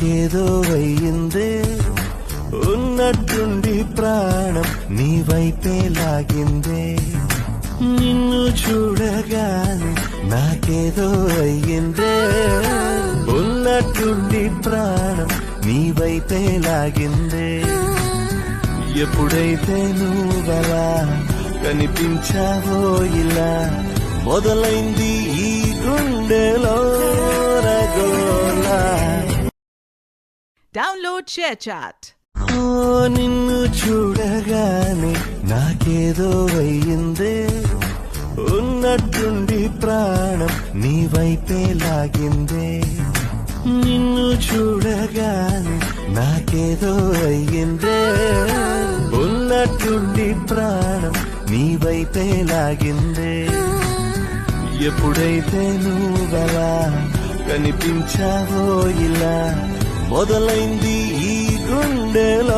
నాకేదో అయ్యిందే, ఉన్నట్టుండి ప్రాణం నీ వైపే లాగిందే. నిన్ను చూడగానే నాకేదో అయ్యిందే, ఉన్నట్టుండి ప్రాణం నీ వైపే లాగిందే. ఎప్పుడైతే నువ్వలా కనిపించావో ఇలా, మొదలైంది ఈ గుండెలో రగోలా. Download ShareChat. ఓ నిన్ను చూడగానే నాకేదో అయ్యిందే, ఉన్నట్టుండి ప్రాణం నీ వైపే లాగిందే. నిన్ను చూడగానే నాకేదో అయ్యిందే, ఉన్నట్టుండి ప్రాణం నీ వైపే లాగిందే. ఎప్పుడైతే నువ్వలా కనిపించావో ఇలా, మొదలైంది ఈ గుండెలో